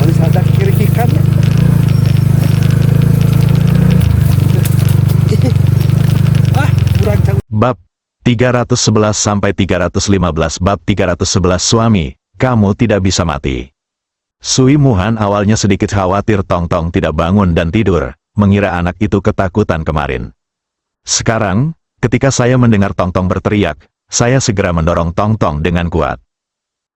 Alis ada kiri-kikan. Ah, kurang jauh. Bab 311-315. Bab 311. Suami, kamu tidak bisa mati. Sui Muhan awalnya sedikit khawatir Tong Tong tidak bangun dan tidur, mengira anak itu ketakutan kemarin. Sekarang, ketika saya mendengar Tong Tong berteriak, saya segera mendorong Tong Tong dengan kuat.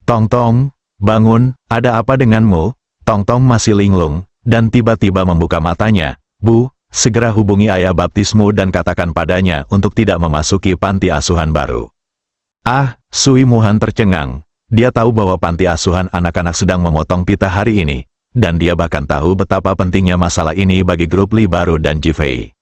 Tong Tong, bangun, ada apa denganmu? Tong Tong masih linglung, dan tiba-tiba membuka matanya. Bu, segera hubungi ayah baptismu dan katakan padanya untuk tidak memasuki panti asuhan baru. Ah, Sui Muhan tercengang. Dia tahu bahwa panti asuhan anak-anak sedang memotong pita hari ini, dan dia bahkan tahu betapa pentingnya masalah ini bagi grup Li baru dan Jifei.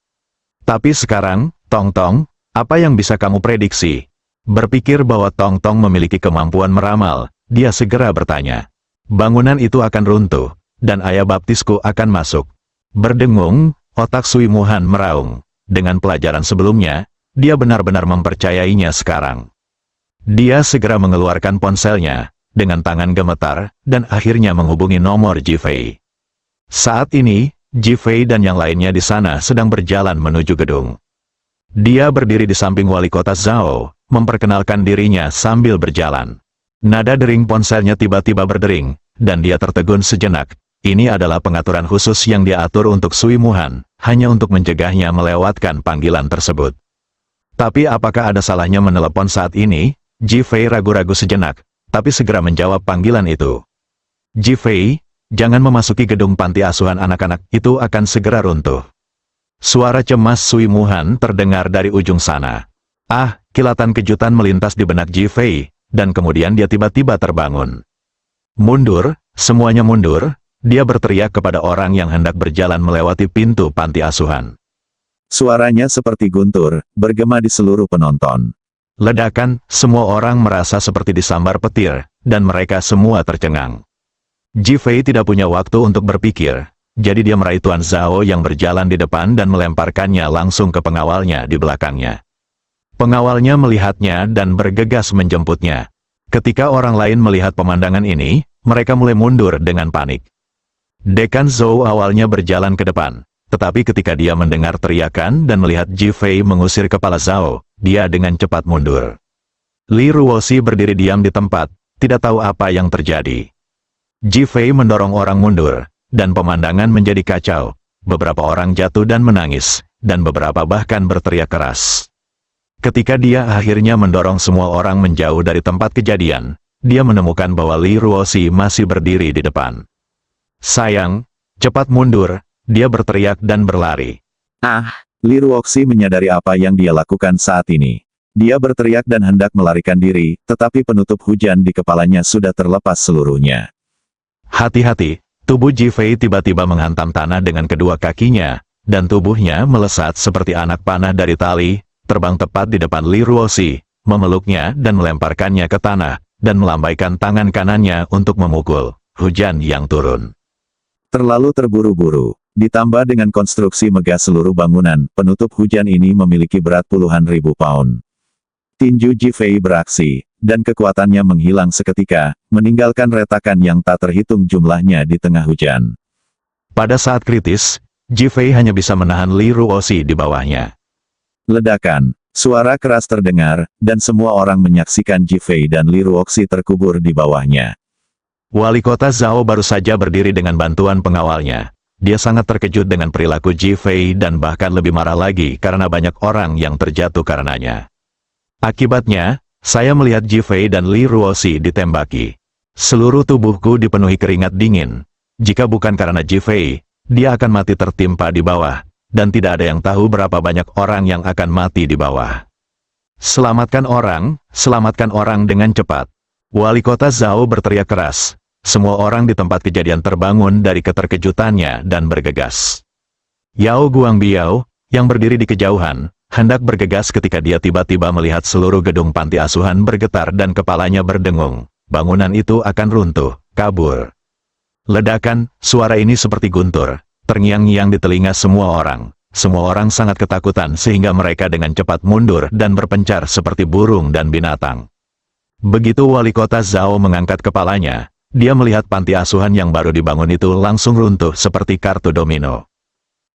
Tapi sekarang, Tong Tong, apa yang bisa kamu prediksi? Berpikir bahwa Tong Tong memiliki kemampuan meramal, dia segera bertanya. Bangunan itu akan runtuh, dan ayah baptisku akan masuk. Berdengung, otak Sui Muhan meraung. Dengan pelajaran sebelumnya, dia benar-benar mempercayainya sekarang. Dia segera mengeluarkan ponselnya, dengan tangan gemetar, dan akhirnya menghubungi nomor Jifei. Saat ini, Jifei dan yang lainnya di sana sedang berjalan menuju gedung. Dia berdiri di samping wali kota Zhao, memperkenalkan dirinya sambil berjalan. Nada dering ponselnya tiba-tiba berdering, dan dia tertegun sejenak. Ini adalah pengaturan khusus yang dia atur untuk Sui Muhan, hanya untuk mencegahnya melewatkan panggilan tersebut. Tapi apakah ada salahnya menelepon saat ini? Jifei ragu-ragu sejenak, tapi segera menjawab panggilan itu. Jifei, jangan memasuki gedung panti asuhan anak-anak, itu akan segera runtuh. Suara cemas Sui Muhan terdengar dari ujung sana. Ah, kilatan kejutan melintas di benak Jifei, dan kemudian dia tiba-tiba terbangun. Mundur, semuanya mundur, dia berteriak kepada orang yang hendak berjalan melewati pintu panti asuhan. Suaranya seperti guntur, bergema di seluruh penonton. Ledakan, semua orang merasa seperti disambar petir, dan mereka semua tercengang. Jifei tidak punya waktu untuk berpikir, jadi dia meraih Tuan Zhao yang berjalan di depan dan melemparkannya langsung ke pengawalnya di belakangnya. Pengawalnya melihatnya dan bergegas menjemputnya. Ketika orang lain melihat pemandangan ini, mereka mulai mundur dengan panik. Dekan Zhou awalnya berjalan ke depan, tetapi ketika dia mendengar teriakan dan melihat Jifei mengusir kepala Zhao, dia dengan cepat mundur. Li Ruoxi berdiri diam di tempat, tidak tahu apa yang terjadi. Jifei mendorong orang mundur, dan pemandangan menjadi kacau. Beberapa orang jatuh dan menangis, dan beberapa bahkan berteriak keras. Ketika dia akhirnya mendorong semua orang menjauh dari tempat kejadian, dia menemukan bahwa Li Ruoxi masih berdiri di depan. Sayang, cepat mundur, dia berteriak dan berlari. Ah! Li Ruoxi menyadari apa yang dia lakukan saat ini. Dia berteriak dan hendak melarikan diri, tetapi penutup hujan di kepalanya sudah terlepas seluruhnya. Hati-hati, tubuh Jifei tiba-tiba menghantam tanah dengan kedua kakinya, dan tubuhnya melesat seperti anak panah dari tali, terbang tepat di depan Li Ruoxi, memeluknya dan melemparkannya ke tanah, dan melambaikan tangan kanannya untuk memukul hujan yang turun. Terlalu terburu-buru. Ditambah dengan konstruksi megah seluruh bangunan, penutup hujan ini memiliki berat puluhan ribu pound. Tinju Jifei beraksi, dan kekuatannya menghilang seketika, meninggalkan retakan yang tak terhitung jumlahnya di tengah hujan. Pada saat kritis, Jifei hanya bisa menahan Li Ruoxi di bawahnya. Ledakan, suara keras terdengar, dan semua orang menyaksikan Jifei dan Li Ruoxi terkubur di bawahnya. Wali kota Zhao baru saja berdiri dengan bantuan pengawalnya. Dia sangat terkejut dengan perilaku Jifei dan bahkan lebih marah lagi karena banyak orang yang terjatuh karenanya. Akibatnya, saya melihat Jifei dan Li Ruoxi ditembaki. Seluruh tubuhku dipenuhi keringat dingin. Jika bukan karena Jifei, dia akan mati tertimpa di bawah, dan tidak ada yang tahu berapa banyak orang yang akan mati di bawah. Selamatkan orang dengan cepat. Wali kota Zhao berteriak keras. Semua orang di tempat kejadian terbangun dari keterkejutannya dan bergegas. Yao Guangbiao, yang berdiri di kejauhan, hendak bergegas ketika dia tiba-tiba melihat seluruh gedung panti asuhan bergetar dan kepalanya berdengung. Bangunan itu akan runtuh, kabur. Ledakan, suara ini seperti guntur, terngiang-ngiang di telinga semua orang. Semua orang sangat ketakutan sehingga mereka dengan cepat mundur dan berpencar seperti burung dan binatang. Begitu wali kota Zhao mengangkat kepalanya, Dia melihat panti asuhan yang baru dibangun itu langsung runtuh seperti kartu domino.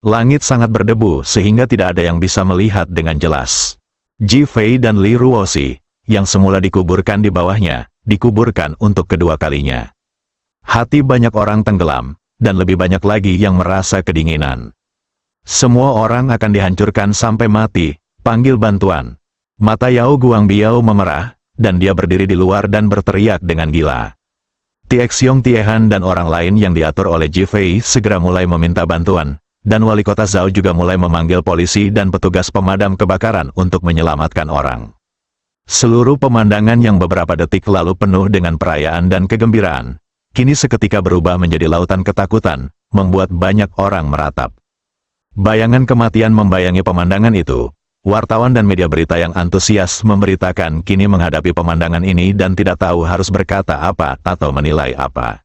Langit sangat berdebu sehingga tidak ada yang bisa melihat dengan jelas. Ji Fei dan Li Ruoxi, yang semula dikuburkan di bawahnya, dikuburkan untuk kedua kalinya. Hati banyak orang tenggelam, dan lebih banyak lagi yang merasa kedinginan. Semua orang akan dihancurkan sampai mati, panggil bantuan. Mata Yao Guangbiao memerah, dan dia berdiri di luar dan berteriak dengan gila. Tiexiong Tiehan dan orang lain yang diatur oleh Ji Fei segera mulai meminta bantuan, dan wali kota Zhao juga mulai memanggil polisi dan petugas pemadam kebakaran untuk menyelamatkan orang. Seluruh pemandangan yang beberapa detik lalu penuh dengan perayaan dan kegembiraan, kini seketika berubah menjadi lautan ketakutan, membuat banyak orang meratap. Bayangan kematian membayangi pemandangan itu. Wartawan dan media berita yang antusias memberitakan kini menghadapi pemandangan ini dan tidak tahu harus berkata apa atau menilai apa.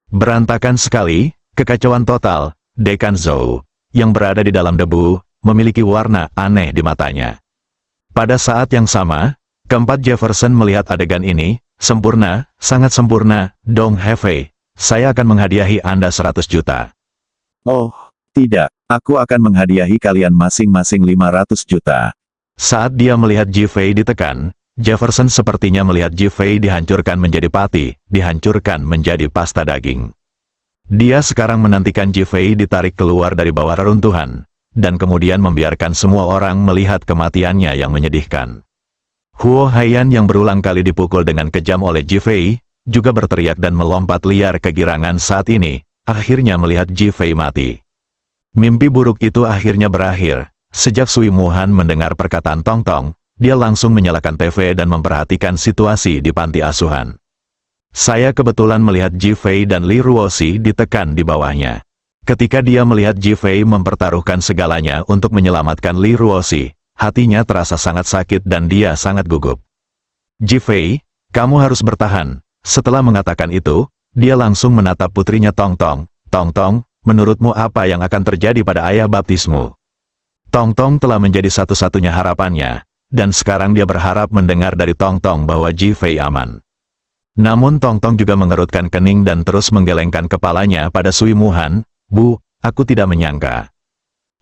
Berantakan sekali, kekacauan total. Dekan Zhou, yang berada di dalam debu, memiliki warna aneh di matanya. Pada saat yang sama, keempat Jefferson melihat adegan ini, sempurna, sangat sempurna. Dong Hefei, saya akan menghadiahi Anda 100 juta. Oh, tidak, aku akan menghadiahi kalian masing-masing 500 juta. Saat dia melihat Ji Fei ditekan, Jefferson sepertinya melihat Ji Fei dihancurkan menjadi pati, dihancurkan menjadi pasta daging. Dia sekarang menantikan Ji Fei ditarik keluar dari bawah reruntuhan, dan kemudian membiarkan semua orang melihat kematiannya yang menyedihkan. Huo Haiyan yang berulang kali dipukul dengan kejam oleh Ji Fei, juga berteriak dan melompat liar kegirangan saat ini, akhirnya melihat Ji Fei mati. Mimpi buruk itu akhirnya berakhir. Sejak Sui Muhan mendengar perkataan Tong Tong, dia langsung menyalakan TV dan memperhatikan situasi di panti asuhan. Saya kebetulan melihat Ji Fei dan Li Ruoxi ditekan di bawahnya. Ketika dia melihat Ji Fei mempertaruhkan segalanya untuk menyelamatkan Li Ruoxi, hatinya terasa sangat sakit dan dia sangat gugup. Ji Fei, kamu harus bertahan. Setelah mengatakan itu, dia langsung menatap putrinya Tong Tong. Tong Tong, menurutmu apa yang akan terjadi pada ayah baptismu? Tong Tong telah menjadi satu-satunya harapannya, dan sekarang dia berharap mendengar dari Tong Tong bahwa Ji Fei aman. Namun Tong Tong juga mengerutkan kening dan terus menggelengkan kepalanya pada Sui Muhan. Bu, aku tidak menyangka.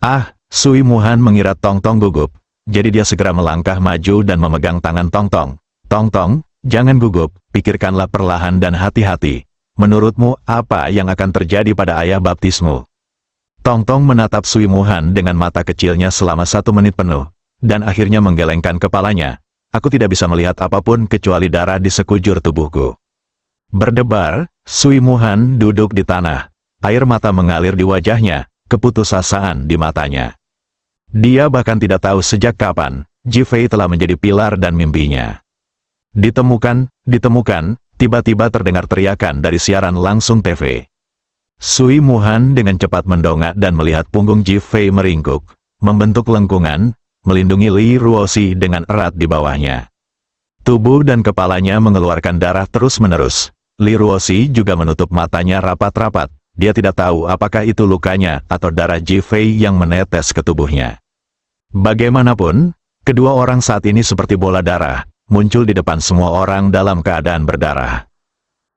Ah, Sui Muhan mengira Tong Tong gugup, jadi dia segera melangkah maju dan memegang tangan Tong Tong. Tong Tong, jangan gugup, pikirkanlah perlahan dan hati-hati. Menurutmu, apa yang akan terjadi pada ayah baptismu? Tong Tong menatap Sui Muhan dengan mata kecilnya selama 1 menit penuh, dan akhirnya menggelengkan kepalanya. Aku tidak bisa melihat apapun kecuali darah di sekujur tubuhku. Berdebar, Sui Muhan duduk di tanah. Air mata mengalir di wajahnya, keputusasaan di matanya. Dia bahkan tidak tahu sejak kapan, Ji Fei telah menjadi pilar dan mimpinya. Ditemukan, tiba-tiba terdengar teriakan dari siaran langsung TV. Sui Muhan dengan cepat mendongak dan melihat punggung Ji Fei meringkuk, membentuk lengkungan, melindungi Li Ruoxi dengan erat di bawahnya. Tubuh dan kepalanya mengeluarkan darah terus-menerus. Li Ruoxi juga menutup matanya rapat-rapat. Dia tidak tahu apakah itu lukanya atau darah Ji Fei yang menetes ke tubuhnya. Bagaimanapun, kedua orang saat ini seperti bola darah, muncul di depan semua orang dalam keadaan berdarah.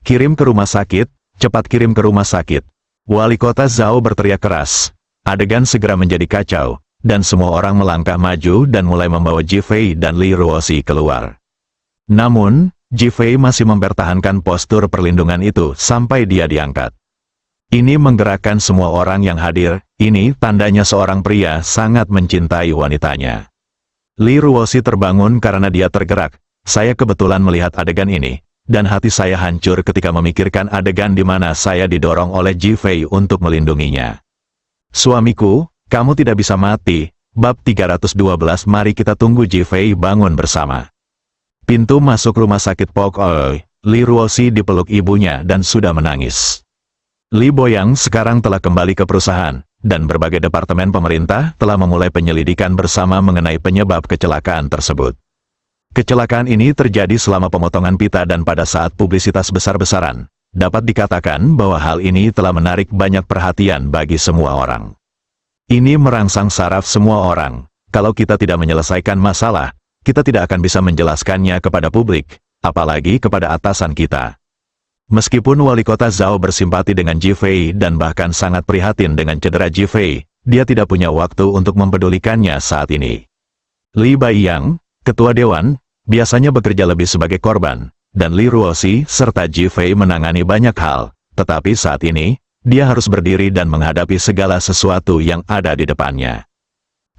Kirim ke rumah sakit, cepat kirim ke rumah sakit. Wali kota Zhao berteriak keras. Adegan segera menjadi kacau, dan semua orang melangkah maju dan mulai membawa Ji Fei dan Li Ruoxi keluar. Namun, Ji Fei masih mempertahankan postur perlindungan itu sampai dia diangkat. Ini menggerakkan semua orang yang hadir, ini tandanya seorang pria sangat mencintai wanitanya. Li Ruoxi terbangun karena dia tergerak. Saya kebetulan melihat adegan ini, dan hati saya hancur ketika memikirkan adegan di mana saya didorong oleh Ji Fei untuk melindunginya. Suamiku, kamu tidak bisa mati. Bab 312. Mari kita tunggu Ji Fei bangun bersama. Pintu masuk rumah sakit Pok Oi, Li Ruoxi dipeluk ibunya dan sudah menangis. Li Boyang sekarang telah kembali ke perusahaan, dan berbagai departemen pemerintah telah memulai penyelidikan bersama mengenai penyebab kecelakaan tersebut. Kecelakaan ini terjadi selama pemotongan pita dan pada saat publisitas besar-besaran. Dapat dikatakan bahwa hal ini telah menarik banyak perhatian bagi semua orang. Ini merangsang saraf semua orang. Kalau kita tidak menyelesaikan masalah, kita tidak akan bisa menjelaskannya kepada publik, apalagi kepada atasan kita. Meskipun wali kota Zhao bersimpati dengan Ji Fei dan bahkan sangat prihatin dengan cedera Ji Fei, dia tidak punya waktu untuk mempedulikannya saat ini. Li Baiyang, ketua dewan, biasanya bekerja lebih sebagai korban, dan Li Ruoxi serta Ji Fei menangani banyak hal, tetapi saat ini, dia harus berdiri dan menghadapi segala sesuatu yang ada di depannya.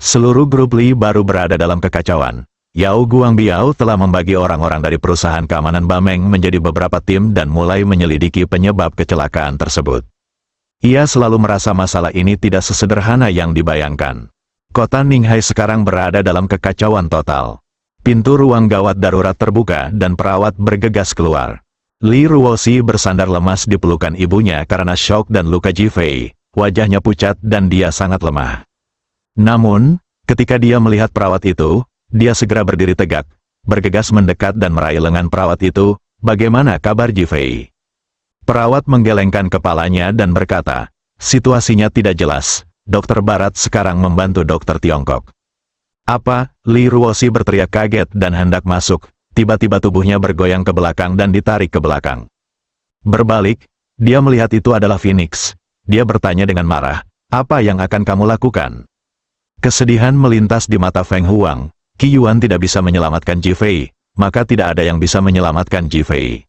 Seluruh grup Li baru berada dalam kekacauan. Yao Guangbiao telah membagi orang-orang dari perusahaan keamanan Bameng menjadi beberapa tim dan mulai menyelidiki penyebab kecelakaan tersebut. Ia selalu merasa masalah ini tidak sesederhana yang dibayangkan. Kota Ninghai sekarang berada dalam kekacauan total. Pintu ruang gawat darurat terbuka dan perawat bergegas keluar. Li Ruoxi bersandar lemas di pelukan ibunya karena syok dan luka Ji Fei. Wajahnya pucat dan dia sangat lemah. Namun, ketika dia melihat perawat itu, dia segera berdiri tegak, bergegas mendekat dan meraih lengan perawat itu. "Bagaimana kabar Ji Fei?" Perawat menggelengkan kepalanya dan berkata, "Situasinya tidak jelas. Dokter Barat sekarang membantu dokter Tiongkok." "Apa?" Li Ruoxi berteriak kaget dan hendak masuk. Tiba-tiba tubuhnya bergoyang ke belakang dan ditarik ke belakang. Berbalik, dia melihat itu adalah Phoenix. Dia bertanya dengan marah, "Apa yang akan kamu lakukan?" Kesedihan melintas di mata Feng Huang. Qi Yuan tidak bisa menyelamatkan Ji Fei, maka tidak ada yang bisa menyelamatkan Ji Fei.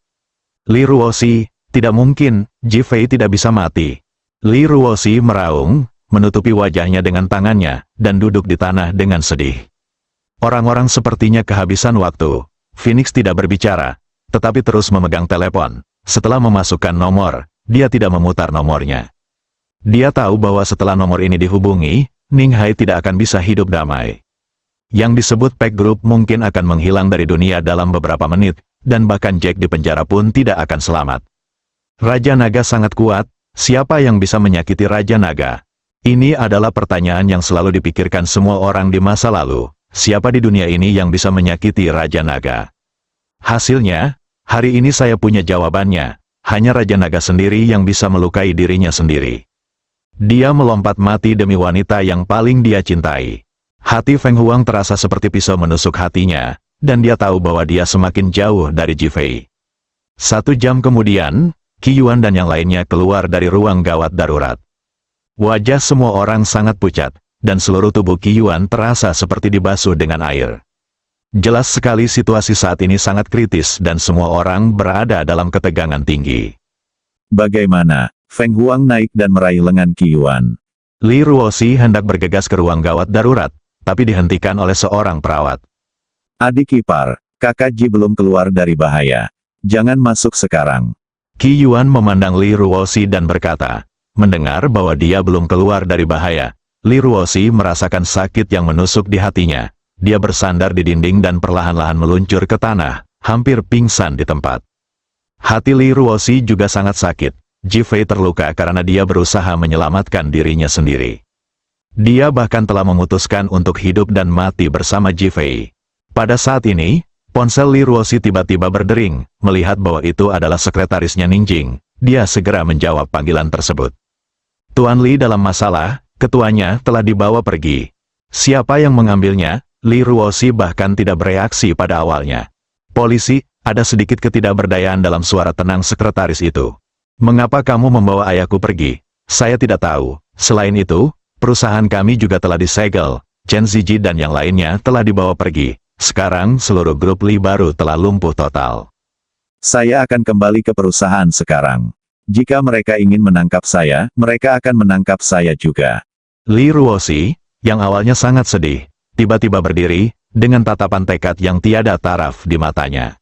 Li Ruoxi, tidak mungkin, Ji Fei tidak bisa mati. Li Ruoxi meraung, menutupi wajahnya dengan tangannya, dan duduk di tanah dengan sedih. Orang-orang sepertinya kehabisan waktu. Phoenix tidak berbicara, tetapi terus memegang telepon. Setelah memasukkan nomor, dia tidak memutar nomornya. Dia tahu bahwa setelah nomor ini dihubungi, Ninghai tidak akan bisa hidup damai. Yang disebut Pack Group mungkin akan menghilang dari dunia dalam beberapa menit, dan bahkan Jack di penjara pun tidak akan selamat. Raja Naga sangat kuat, siapa yang bisa menyakiti Raja Naga? Ini adalah pertanyaan yang selalu dipikirkan semua orang di masa lalu. Siapa di dunia ini yang bisa menyakiti Raja Naga? Hasilnya, hari ini saya punya jawabannya. Hanya Raja Naga sendiri yang bisa melukai dirinya sendiri. Dia melompat mati demi wanita yang paling dia cintai. Hati Feng Huang terasa seperti pisau menusuk hatinya, dan dia tahu bahwa dia semakin jauh dari Ji Fei. 1 jam kemudian, Qi Yuan dan yang lainnya keluar dari ruang gawat darurat. Wajah semua orang sangat pucat, dan seluruh tubuh Qi Yuan terasa seperti dibasuh dengan air. Jelas sekali situasi saat ini sangat kritis dan semua orang berada dalam ketegangan tinggi. Bagaimana? Feng Huang naik dan meraih lengan Qi Yuan. Li Ruoxi hendak bergegas ke ruang gawat darurat, tapi dihentikan oleh seorang perawat. "Adik ipar, kakak Ji belum keluar dari bahaya. Jangan masuk sekarang." Qi Yuan memandang Li Ruoxi dan berkata, mendengar bahwa dia belum keluar dari bahaya, Li Ruoxi merasakan sakit yang menusuk di hatinya. Dia bersandar di dinding dan perlahan-lahan meluncur ke tanah, hampir pingsan di tempat. Hati Li Ruoxi juga sangat sakit. Ji Fei terluka karena dia berusaha menyelamatkan dirinya sendiri. Dia bahkan telah memutuskan untuk hidup dan mati bersama Ji Fei. Pada saat ini, ponsel Li Ruoxi tiba-tiba berdering, melihat bahwa itu adalah sekretarisnya Ningjing. Dia segera menjawab panggilan tersebut. "Tuan Li dalam masalah, ketuanya telah dibawa pergi." Siapa yang mengambilnya? Li Ruoxi bahkan tidak bereaksi pada awalnya. "Polisi," ada sedikit ketidakberdayaan dalam suara tenang sekretaris itu. "Mengapa kamu membawa ayahku pergi?" "Saya tidak tahu. Selain itu, perusahaan kami juga telah disegel. Chen Ziji dan yang lainnya telah dibawa pergi. Sekarang seluruh grup Li baru telah lumpuh total." "Saya akan kembali ke perusahaan sekarang. Jika mereka ingin menangkap saya, mereka akan menangkap saya juga." Li Ruoxi, yang awalnya sangat sedih, tiba-tiba berdiri, dengan tatapan tekad yang tiada taraf di matanya.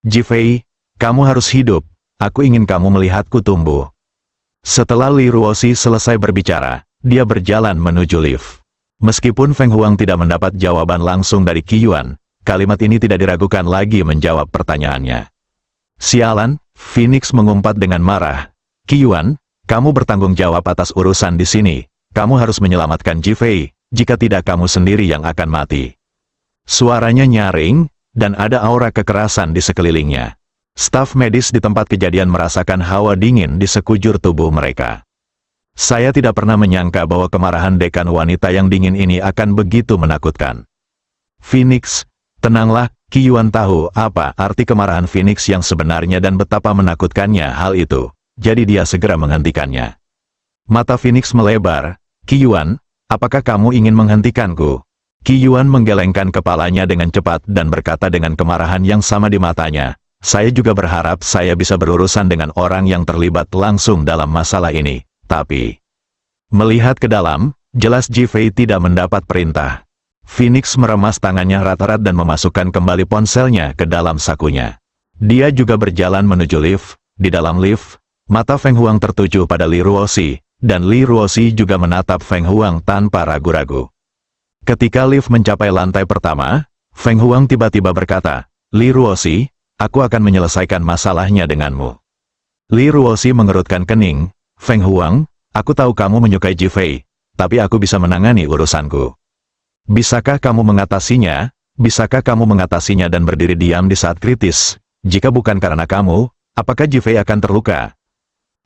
"Ji Fei, kamu harus hidup. Aku ingin kamu melihatku tumbuh." Setelah Li Ruoxi selesai berbicara, dia berjalan menuju lift. Meskipun Feng Huang tidak mendapat jawaban langsung dari Qi Yuan, kalimat ini tidak diragukan lagi menjawab pertanyaannya. "Sialan," Phoenix mengumpat dengan marah. "Qi Yuan, kamu bertanggung jawab atas urusan di sini. Kamu harus menyelamatkan Ji Fei, jika tidak kamu sendiri yang akan mati." Suaranya nyaring, dan ada aura kekerasan di sekelilingnya. Staf medis di tempat kejadian merasakan hawa dingin di sekujur tubuh mereka. "Saya tidak pernah menyangka bahwa kemarahan dekan wanita yang dingin ini akan begitu menakutkan." "Phoenix, tenanglah," Qi Yuan tahu apa arti kemarahan Phoenix yang sebenarnya dan betapa menakutkannya hal itu, jadi dia segera menghentikannya. Mata Phoenix melebar. Qi Yuan, apakah kamu ingin menghentikanku? Qi Yuan menggelengkan kepalanya dengan cepat dan berkata dengan kemarahan yang sama di matanya, saya juga berharap saya bisa berurusan dengan orang yang terlibat langsung dalam masalah ini, tapi... Melihat ke dalam, jelas Ji Fei tidak mendapat perintah. Phoenix meremas tangannya erat-erat dan memasukkan kembali ponselnya ke dalam sakunya. Dia juga berjalan menuju lift. Di dalam lift, mata Feng Huang tertuju pada Li Ruoxi, dan Li Ruoxi juga menatap Feng Huang tanpa ragu-ragu. Ketika lift mencapai lantai pertama, Feng Huang tiba-tiba berkata, Li Ruoxi, aku akan menyelesaikan masalahnya denganmu. Li Ruoxi mengerutkan kening, Feng Huang, aku tahu kamu menyukai Ji Fei, tapi aku bisa menangani urusanku. Bisakah kamu mengatasinya? Bisakah kamu mengatasinya dan berdiri diam di saat kritis? Jika bukan karena kamu, apakah Ji Fei akan terluka?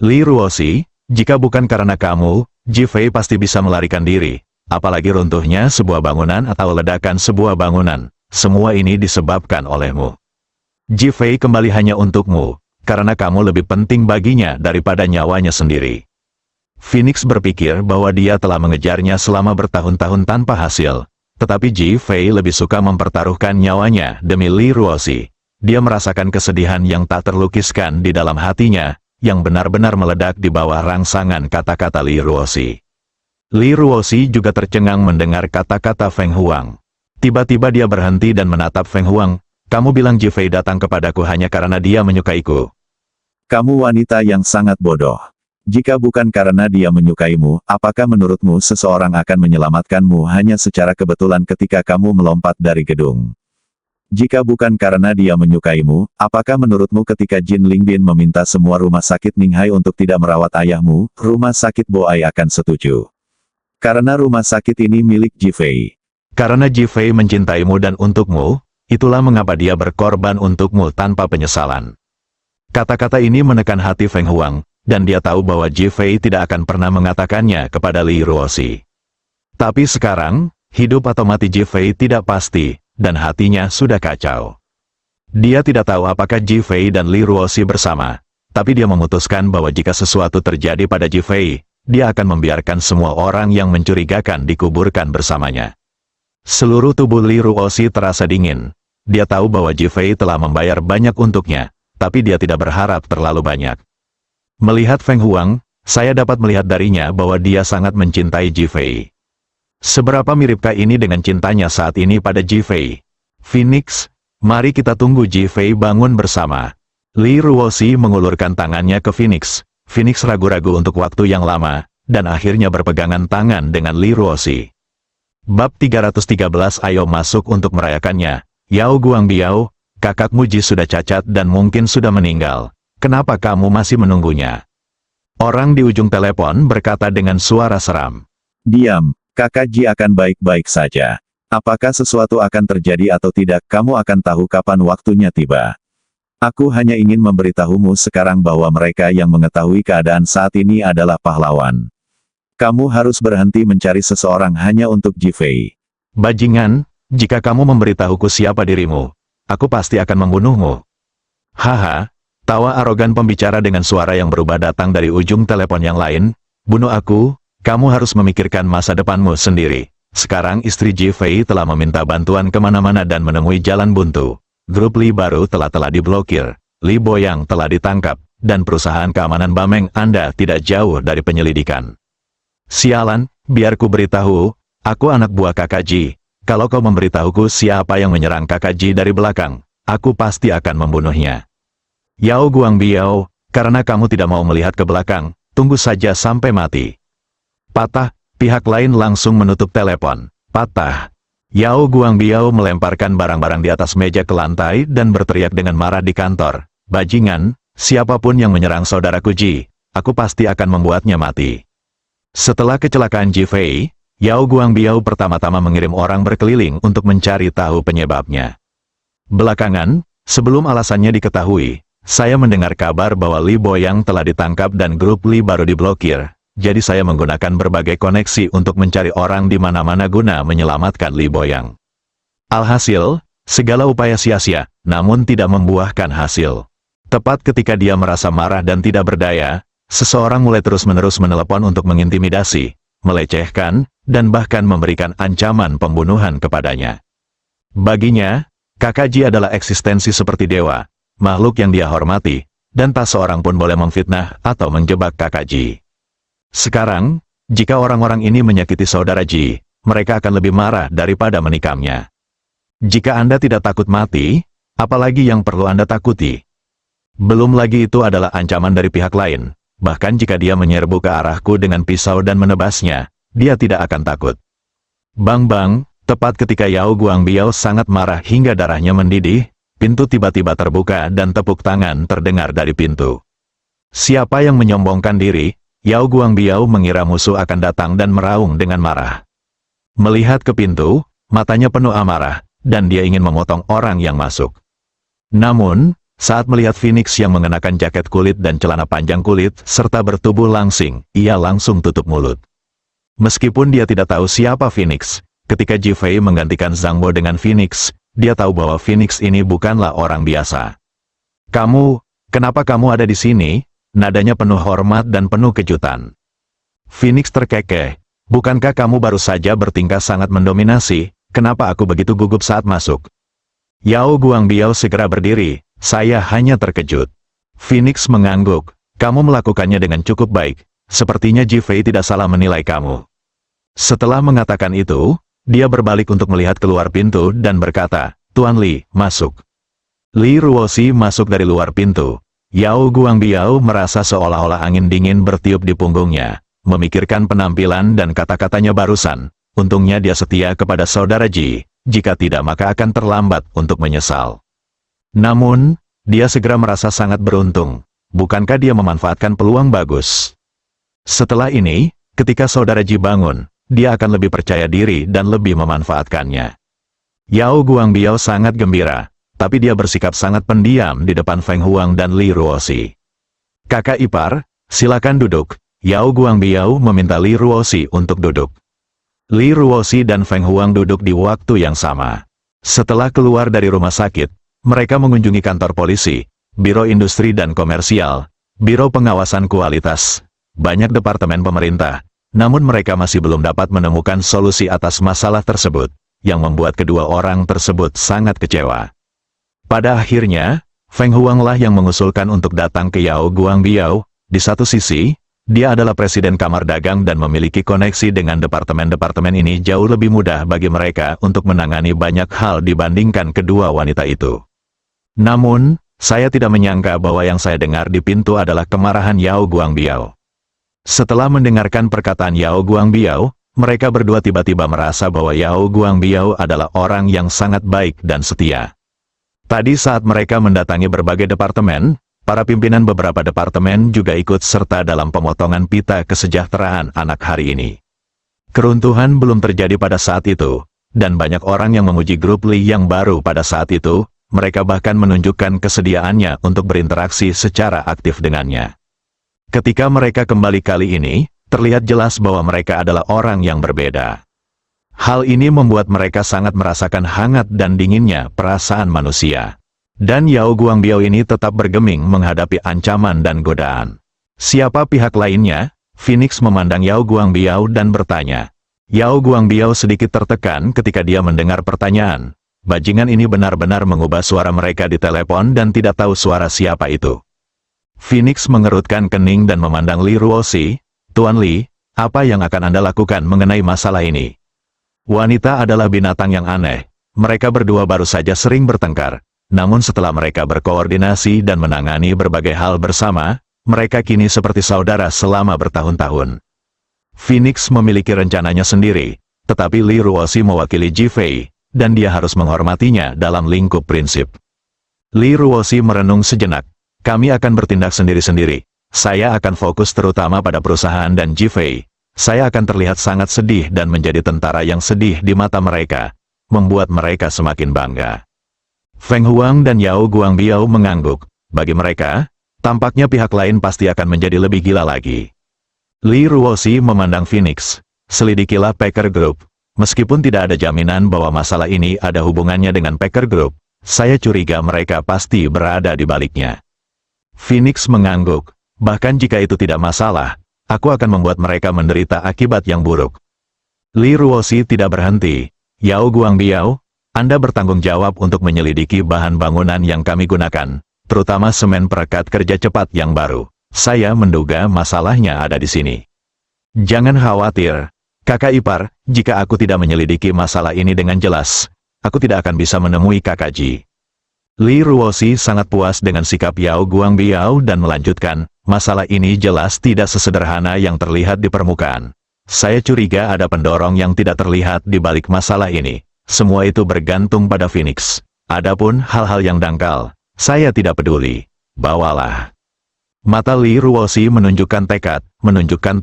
Li Ruoxi, jika bukan karena kamu, Ji Fei pasti bisa melarikan diri. Apalagi runtuhnya sebuah bangunan atau ledakan sebuah bangunan. Semua ini disebabkan olehmu. Ji Fei kembali hanya untukmu, karena kamu lebih penting baginya daripada nyawanya sendiri. Phoenix berpikir bahwa dia telah mengejarnya selama bertahun-tahun tanpa hasil. Tetapi Ji Fei lebih suka mempertaruhkan nyawanya demi Li Ruoxi. Dia merasakan kesedihan yang tak terlukiskan di dalam hatinya, yang benar-benar meledak di bawah rangsangan kata-kata Li Ruoxi. Li Ruoxi juga tercengang mendengar kata-kata Feng Huang. Tiba-tiba dia berhenti dan menatap Feng Huang. Kamu bilang Ji Fei datang kepadaku hanya karena dia menyukaiku. Kamu wanita yang sangat bodoh. Jika bukan karena dia menyukaimu, apakah menurutmu seseorang akan menyelamatkanmu hanya secara kebetulan ketika kamu melompat dari gedung? Jika bukan karena dia menyukaimu, apakah menurutmu ketika Jin Lingbin meminta semua rumah sakit Ninghai untuk tidak merawat ayahmu, rumah sakit Boai akan setuju? Karena rumah sakit ini milik Ji Fei. Karena Ji Fei mencintaimu dan untukmu, itulah mengapa dia berkorban untukmu tanpa penyesalan. Kata-kata ini menekan hati Feng Huang, dan dia tahu bahwa Ji Fei tidak akan pernah mengatakannya kepada Li Ruoxi. Tapi sekarang, hidup atau mati Ji Fei tidak pasti, dan hatinya sudah kacau. Dia tidak tahu apakah Ji Fei dan Li Ruoxi bersama, tapi dia memutuskan bahwa jika sesuatu terjadi pada Ji Fei, dia akan membiarkan semua orang yang mencurigakan dikuburkan bersamanya. Seluruh tubuh Li Ruoxi terasa dingin. Dia tahu bahwa Ji Fei telah membayar banyak untuknya, tapi dia tidak berharap terlalu banyak. Melihat Feng Huang, saya dapat melihat darinya bahwa dia sangat mencintai Ji Fei. Seberapa miripkah ini dengan cintanya saat ini pada Ji Fei? Phoenix, mari kita tunggu Ji Fei bangun bersama. Li Ruoxi mengulurkan tangannya ke Phoenix. Phoenix ragu-ragu untuk waktu yang lama, dan akhirnya berpegangan tangan dengan Li Ruoxi. Bab 313 Ayo masuk untuk merayakannya. Yao Guangbiao, kakakmu Ji sudah cacat dan mungkin sudah meninggal. Kenapa kamu masih menunggunya? Orang di ujung telepon berkata dengan suara seram. Diam, kakak Ji akan baik-baik saja. Apakah sesuatu akan terjadi atau tidak, kamu akan tahu kapan waktunya tiba. Aku hanya ingin memberitahumu sekarang bahwa mereka yang mengetahui keadaan saat ini adalah pahlawan. Kamu harus berhenti mencari seseorang hanya untuk Ji Fei. Bajingan, jika kamu memberitahuku siapa dirimu, aku pasti akan membunuhmu. Haha. Tawa arogan pembicara dengan suara yang berubah datang dari ujung telepon yang lain. Bunuh aku, kamu harus memikirkan masa depanmu sendiri. Sekarang istri Ji Fei telah meminta bantuan kemana-mana dan menemui jalan buntu. Grup Li baru telah diblokir. Li Boyang telah ditangkap, dan perusahaan keamanan Bameng Anda tidak jauh dari penyelidikan. Sialan, biar ku beritahu, aku anak buah kakak Ji. Kalau kau memberitahuku siapa yang menyerang kakak Ji dari belakang, aku pasti akan membunuhnya. Yao Guangbiao, karena kamu tidak mau melihat ke belakang, tunggu saja sampai mati. Patah, pihak lain langsung menutup telepon. Patah. Yao Guangbiao melemparkan barang-barang di atas meja ke lantai dan berteriak dengan marah di kantor. Bajingan, siapapun yang menyerang saudaraku Ji, aku pasti akan membuatnya mati. Setelah kecelakaan Ji Fei, Yao Guangbiao pertama-tama mengirim orang berkeliling untuk mencari tahu penyebabnya. Belakangan, sebelum alasannya diketahui, saya mendengar kabar bahwa Li Boyang telah ditangkap dan grup Li baru diblokir, jadi saya menggunakan berbagai koneksi untuk mencari orang di mana-mana guna menyelamatkan Li Boyang. Alhasil, Segala upaya sia-sia, namun tidak membuahkan hasil. Tepat ketika dia merasa marah dan tidak berdaya, seseorang mulai terus-menerus menelepon untuk mengintimidasi, melecehkan, dan bahkan memberikan ancaman pembunuhan kepadanya. Baginya, Kakaji adalah eksistensi seperti dewa, makhluk yang dia hormati, dan tak seorang pun boleh memfitnah atau menjebak Kakaji. Sekarang, jika orang-orang ini menyakiti saudara Ji, mereka akan lebih marah daripada menikamnya. Jika Anda tidak takut mati, apalagi yang perlu Anda takuti? Belum lagi itu adalah ancaman dari pihak lain, bahkan jika dia menyerbu ke arahku dengan pisau dan menebasnya, dia tidak akan takut. Bang-bang, tepat ketika Yao Guangbiao sangat marah hingga darahnya mendidih, pintu tiba-tiba terbuka dan tepuk tangan terdengar dari pintu. Siapa yang menyombongkan diri? Yao Guangbiao mengira musuh akan datang dan meraung dengan marah. Melihat ke pintu, matanya penuh amarah, dan dia ingin memotong orang yang masuk. Namun, saat melihat Phoenix yang mengenakan jaket kulit dan celana panjang kulit, serta bertubuh langsing, ia langsung tutup mulut. Meskipun dia tidak tahu siapa Phoenix, ketika Ji Fei menggantikan Zhang Bo dengan Phoenix, dia tahu bahwa Phoenix ini bukanlah orang biasa. Kenapa kamu ada di sini? Nadanya penuh hormat dan penuh kejutan. Phoenix terkekeh, bukankah kamu baru saja bertingkah sangat mendominasi? Kenapa aku begitu gugup saat masuk? Yao Guangbiao segera berdiri, saya hanya terkejut. Phoenix mengangguk, kamu melakukannya dengan cukup baik, sepertinya Ji Fei tidak salah menilai kamu. Setelah mengatakan itu, dia berbalik untuk melihat keluar pintu dan berkata, Tuan Li, masuk. Li Ruoxi masuk dari luar pintu. Yao Guangbiao merasa seolah-olah angin dingin bertiup di punggungnya, memikirkan penampilan dan kata-katanya barusan. Untungnya dia setia kepada saudara Ji, jika tidak maka akan terlambat untuk menyesal. Namun, dia segera merasa sangat beruntung. Bukankah dia memanfaatkan peluang bagus? Setelah ini, ketika saudara Ji bangun, dia akan lebih percaya diri dan lebih memanfaatkannya. Yao Guangbiao sangat gembira, tapi dia bersikap sangat pendiam di depan Feng Huang dan Li Ruoxi. Kakak ipar, silakan duduk. Yao Guangbiao meminta Li Ruoxi untuk duduk. Li Ruoxi dan Feng Huang duduk di waktu yang sama. Setelah keluar dari rumah sakit, mereka mengunjungi kantor polisi, Biro Industri dan Komersial, Biro Pengawasan Kualitas, banyak departemen pemerintah, namun mereka masih belum dapat menemukan solusi atas masalah tersebut, yang membuat kedua orang tersebut sangat kecewa. Pada akhirnya, Feng Huanglah yang mengusulkan untuk datang ke Yao Guangbiao. Di satu sisi, dia adalah presiden kamar dagang dan memiliki koneksi dengan departemen-departemen ini jauh lebih mudah bagi mereka untuk menangani banyak hal dibandingkan kedua wanita itu. Namun, saya tidak menyangka bahwa yang saya dengar di pintu adalah kemarahan Yao Guangbiao. Setelah mendengarkan perkataan Yao Guangbiao, mereka berdua tiba-tiba merasa bahwa Yao Guangbiao adalah orang yang sangat baik dan setia. Tadi saat mereka mendatangi berbagai departemen, para pimpinan beberapa departemen juga ikut serta dalam pemotongan pita kesejahteraan anak hari ini. Keruntuhan belum terjadi pada saat itu, dan banyak orang yang memuji grup Li yang baru pada saat itu, mereka bahkan menunjukkan kesediaannya untuk berinteraksi secara aktif dengannya. Ketika mereka kembali kali ini, terlihat jelas bahwa mereka adalah orang yang berbeda. Hal ini membuat mereka sangat merasakan hangat dan dinginnya perasaan manusia. Dan Yao Guangbiao ini tetap bergeming menghadapi ancaman dan godaan. Siapa pihak lainnya? Phoenix memandang Yao Guangbiao dan bertanya. Yao Guangbiao sedikit tertekan ketika dia mendengar pertanyaan. Bajingan ini benar-benar mengubah suara mereka di telepon dan tidak tahu suara siapa itu. Phoenix mengerutkan kening dan memandang Li Ruoxi. Tuan Li, apa yang akan Anda lakukan mengenai masalah ini? Wanita adalah binatang yang aneh. Mereka berdua baru saja sering bertengkar. Namun setelah mereka berkoordinasi dan menangani berbagai hal bersama, mereka kini seperti saudara selama bertahun-tahun. Phoenix memiliki rencananya sendiri, tetapi Li Ruoxi mewakili Ji Fei, dan dia harus menghormatinya dalam lingkup prinsip. Li Ruoxi merenung sejenak. Kami akan bertindak sendiri-sendiri. Saya akan fokus terutama pada perusahaan dan Ji Fei. Saya akan terlihat sangat sedih dan menjadi tentara yang sedih di mata mereka, membuat mereka semakin bangga. Feng Huang dan Yao Guangbiao mengangguk. Bagi mereka, tampaknya pihak lain pasti akan menjadi lebih gila lagi. Li Ruoxi memandang Phoenix. Selidikilah Packer Group. Meskipun tidak ada jaminan bahwa masalah ini ada hubungannya dengan Packer Group, saya curiga mereka pasti berada di baliknya. Phoenix mengangguk. Bahkan jika itu tidak masalah, aku akan membuat mereka menderita akibat yang buruk. Li Ruoxi tidak berhenti. Yao Guangbiao, Anda bertanggung jawab untuk menyelidiki bahan bangunan yang kami gunakan, terutama semen perekat kerja cepat yang baru. Saya menduga masalahnya ada di sini. Jangan khawatir, kakak ipar, jika aku tidak menyelidiki masalah ini dengan jelas, aku tidak akan bisa menemui kakak Ji. Li Ruoxi sangat puas dengan sikap Yao Guangbiao dan melanjutkan, masalah ini jelas tidak sesederhana yang terlihat di permukaan. Saya curiga ada pendorong yang tidak terlihat di balik masalah ini. Semua itu bergantung pada Phoenix. Adapun hal-hal yang dangkal, saya tidak peduli. Bawalah. Mata Li Ruoxi menunjukkan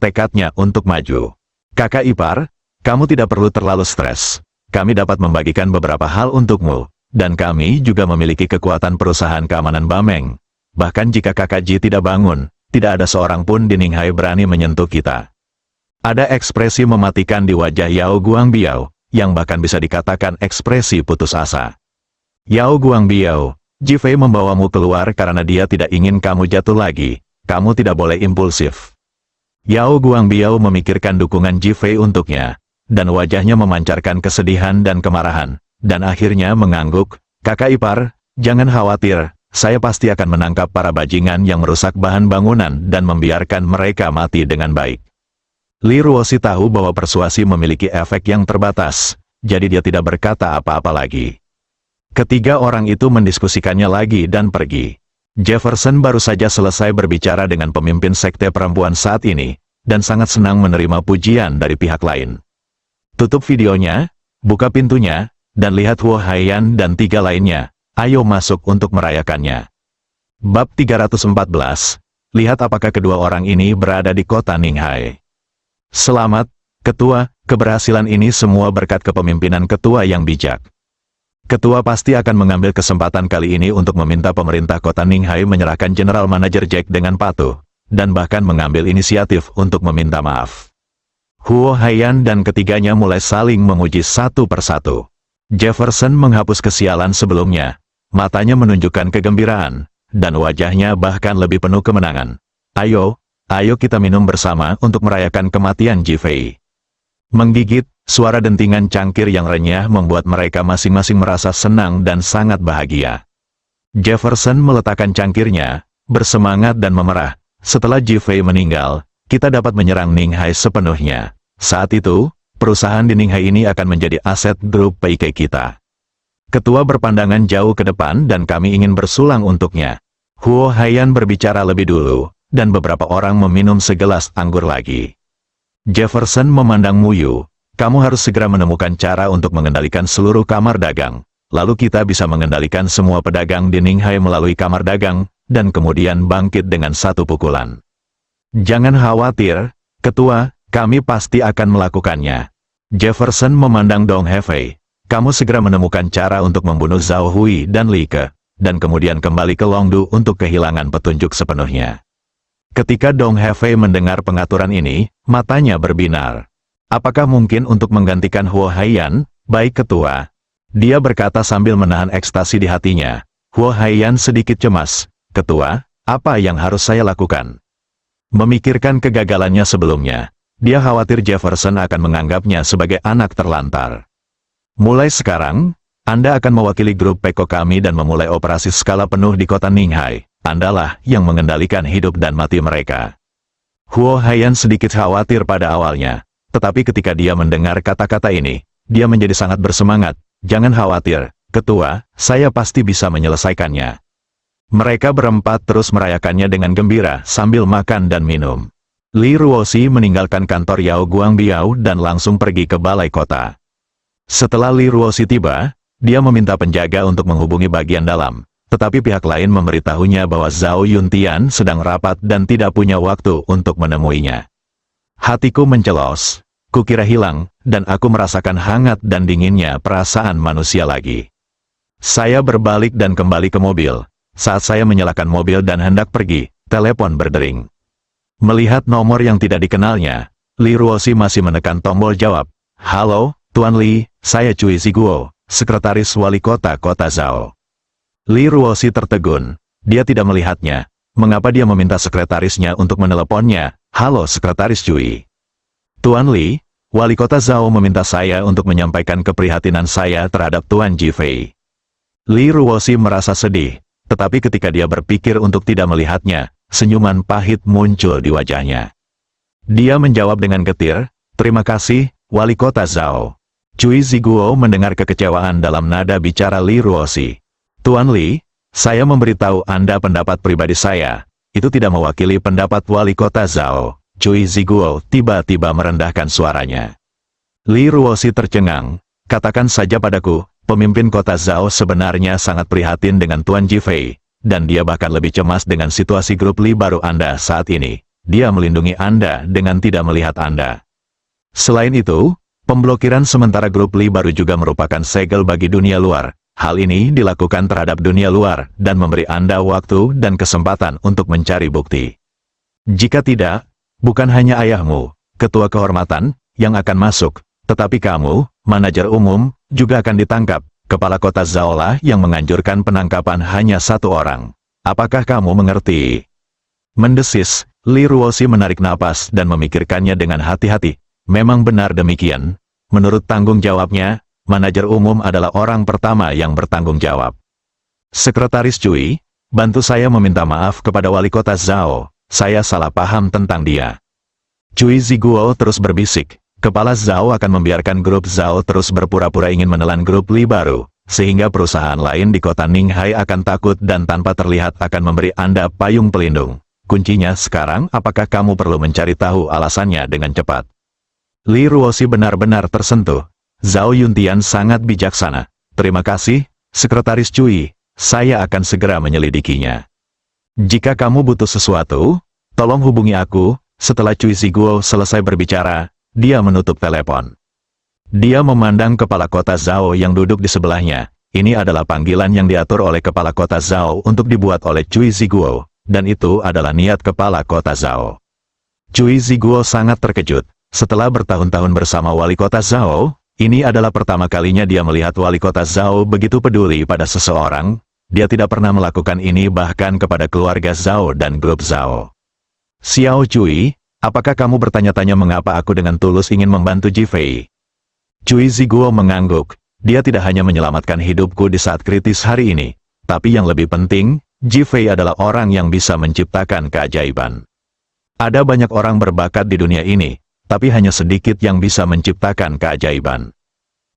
tekadnya untuk maju. Kakak ipar, kamu tidak perlu terlalu stres. Kami dapat membagikan beberapa hal untukmu, dan kami juga memiliki kekuatan perusahaan keamanan Bameng. Bahkan jika kakak Ji tidak bangun, tidak ada seorang pun di Ninghai berani menyentuh kita. Ada ekspresi mematikan di wajah Yao Guangbiao, yang bahkan bisa dikatakan ekspresi putus asa. Yao Guangbiao, Ji Fei membawamu keluar karena dia tidak ingin kamu jatuh lagi. Kamu tidak boleh impulsif. Yao Guangbiao memikirkan dukungan Ji Fei untuknya, dan wajahnya memancarkan kesedihan dan kemarahan, dan akhirnya mengangguk. Kakak ipar, jangan khawatir, saya pasti akan menangkap para bajingan yang merusak bahan bangunan dan membiarkan mereka mati dengan baik. Li Ruoxi tahu bahwa persuasi memiliki efek yang terbatas, jadi dia tidak berkata apa-apa lagi. Ketiga orang itu mendiskusikannya lagi dan pergi. Jefferson baru saja selesai berbicara dengan pemimpin sekte perempuan saat ini, dan sangat senang menerima pujian dari pihak lain. Tutup videonya, buka pintunya, dan lihat Huo Haiyan dan 3 lainnya. Ayo masuk untuk merayakannya. Bab 314. Lihat apakah kedua orang ini berada di kota Ninghai. Selamat, Ketua, keberhasilan ini semua berkat kepemimpinan Ketua yang bijak. Ketua pasti akan mengambil kesempatan kali ini untuk meminta pemerintah kota Ninghai menyerahkan General Manager Jack dengan patuh, dan bahkan mengambil inisiatif untuk meminta maaf. Huo Haiyan dan ketiganya mulai saling memuji satu persatu. Jefferson menghapus kesialan sebelumnya, matanya menunjukkan kegembiraan, dan wajahnya bahkan lebih penuh kemenangan. Ayo kita minum bersama untuk merayakan kematian Ji Fei. Menggigit, suara dentingan cangkir yang renyah membuat mereka masing-masing merasa senang dan sangat bahagia. Jefferson meletakkan cangkirnya, bersemangat dan memerah. Setelah Ji Fei meninggal, kita dapat menyerang Ninghai sepenuhnya. Saat itu, perusahaan di Ninghai ini akan menjadi aset grup PIK kita. Ketua berpandangan jauh ke depan dan kami ingin bersulang untuknya. Huo Haiyan berbicara lebih dulu, dan beberapa orang meminum segelas anggur lagi. Jefferson memandang Muyu, kamu harus segera menemukan cara untuk mengendalikan seluruh kamar dagang. Lalu kita bisa mengendalikan semua pedagang di Ninghai melalui kamar dagang, dan kemudian bangkit dengan satu pukulan. Jangan khawatir, Ketua, kami pasti akan melakukannya. Jefferson memandang Dong Hefei, kamu segera menemukan cara untuk membunuh Zhao Hui dan Li Ke, dan kemudian kembali ke Longdu untuk kehilangan petunjuk sepenuhnya. Ketika Dong Hefei mendengar pengaturan ini, matanya berbinar. Apakah mungkin untuk menggantikan Huo Haiyan? Baik Ketua. Dia berkata sambil menahan ekstasi di hatinya. Huo Haiyan sedikit cemas. Ketua, apa yang harus saya lakukan? Memikirkan kegagalannya sebelumnya, dia khawatir Jefferson akan menganggapnya sebagai anak terlantar. Mulai sekarang, Anda akan mewakili grup Peko kami dan memulai operasi skala penuh di kota Ninghai. Andalah yang mengendalikan hidup dan mati mereka. Huo Haiyan sedikit khawatir pada awalnya, tetapi ketika dia mendengar kata-kata ini, dia menjadi sangat bersemangat. Jangan khawatir, Ketua, saya pasti bisa menyelesaikannya. Mereka berempat terus merayakannya dengan gembira sambil makan dan minum. Li Ruoxi meninggalkan kantor Yao Guangbiao dan langsung pergi ke balai kota. Setelah Li Ruoxi tiba, dia meminta penjaga untuk menghubungi bagian dalam. Tetapi pihak lain memberitahunya bahwa Zhao Yuntian sedang rapat dan tidak punya waktu untuk menemuinya. Hatiku mencelos. Kukira hilang, dan aku merasakan hangat dan dinginnya perasaan manusia lagi. Saya berbalik dan kembali ke mobil. Saat saya menyalakan mobil dan hendak pergi, telepon berdering. Melihat nomor yang tidak dikenalnya, Li Ruoxi masih menekan tombol jawab. Halo, Tuan Li, saya Cui Ziguo, sekretaris wali kota kota Zhao. Li Ruoxi tertegun. Dia tidak melihatnya. Mengapa dia meminta sekretarisnya untuk meneleponnya? Halo sekretaris Cui. Tuan Li, wali kota Zhao meminta saya untuk menyampaikan keprihatinan saya terhadap Tuan Jifei. Li Ruoxi merasa sedih, tetapi ketika dia berpikir untuk tidak melihatnya, senyuman pahit muncul di wajahnya. Dia menjawab dengan getir, terima kasih, wali kota Zhao. Cui Ziguo mendengar kekecewaan dalam nada bicara Li Ruoxi. Tuan Li, saya memberitahu Anda pendapat pribadi saya, itu tidak mewakili pendapat wali kota Zhao. Cui Ziguo tiba-tiba merendahkan suaranya. Li Ruoxi tercengang, katakan saja padaku, pemimpin kota Zhao sebenarnya sangat prihatin dengan Tuan Jifei, dan dia bahkan lebih cemas dengan situasi grup Li baru Anda saat ini. Dia melindungi Anda dengan tidak melihat Anda. Selain itu, pemblokiran sementara grup Li baru juga merupakan segel bagi dunia luar. Hal ini dilakukan terhadap dunia luar dan memberi Anda waktu dan kesempatan untuk mencari bukti. Jika tidak, bukan hanya ayahmu, ketua kehormatan, yang akan masuk, tetapi kamu, manajer umum, juga akan ditangkap. Kepala kota Zhao lah yang menganjurkan penangkapan hanya satu orang. Apakah kamu mengerti? Mendesis, Li Ruoxi menarik napas dan memikirkannya dengan hati-hati. Memang benar demikian. Menurut tanggung jawabnya, manajer umum adalah orang pertama yang bertanggung jawab. Sekretaris Cui, bantu saya meminta maaf kepada wali kota Zhao. Saya salah paham tentang dia. Cui Ziguo terus berbisik. Kepala Zhao akan membiarkan grup Zhao terus berpura-pura ingin menelan grup Li baru, sehingga perusahaan lain di kota Ninghai akan takut dan tanpa terlihat akan memberi Anda payung pelindung. Kuncinya sekarang, apakah kamu perlu mencari tahu alasannya dengan cepat? Li Ruoxi benar-benar tersentuh. Zhao Yuntian sangat bijaksana. Terima kasih, Sekretaris Cui, saya akan segera menyelidikinya. Jika kamu butuh sesuatu, tolong hubungi aku. Setelah Cui Ziguo selesai berbicara, dia menutup telepon. Dia memandang kepala kota Zhao yang duduk di sebelahnya. Ini adalah panggilan yang diatur oleh kepala kota Zhao untuk dibuat oleh Cui Ziguo, dan itu adalah niat kepala kota Zhao. Cui Ziguo sangat terkejut. Setelah bertahun-tahun bersama wali kota Zhao, ini adalah pertama kalinya dia melihat wali kota Zhao begitu peduli pada seseorang. Dia tidak pernah melakukan ini bahkan kepada keluarga Zhao dan grup Zhao. Xiao Cui, apakah kamu bertanya-tanya mengapa aku dengan tulus ingin membantu Jifei? Cui Ziguo mengangguk. Dia tidak hanya menyelamatkan hidupku di saat kritis hari ini, tapi yang lebih penting, Jifei adalah orang yang bisa menciptakan keajaiban. Ada banyak orang berbakat di dunia ini, tapi hanya sedikit yang bisa menciptakan keajaiban.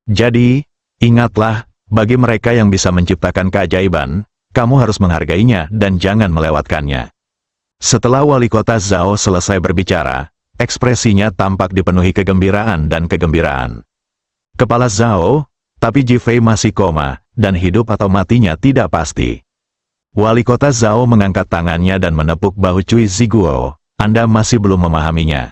Jadi, ingatlah, bagi mereka yang bisa menciptakan keajaiban, kamu harus menghargainya dan jangan melewatkannya. Setelah wali kota Zhao selesai berbicara, ekspresinya tampak dipenuhi kegembiraan dan kegembiraan. Kepala Zhao, tapi Jifei masih koma, dan hidup atau matinya tidak pasti. Wali kota Zhao mengangkat tangannya dan menepuk bahu Cui Ziguo. Anda masih belum memahaminya.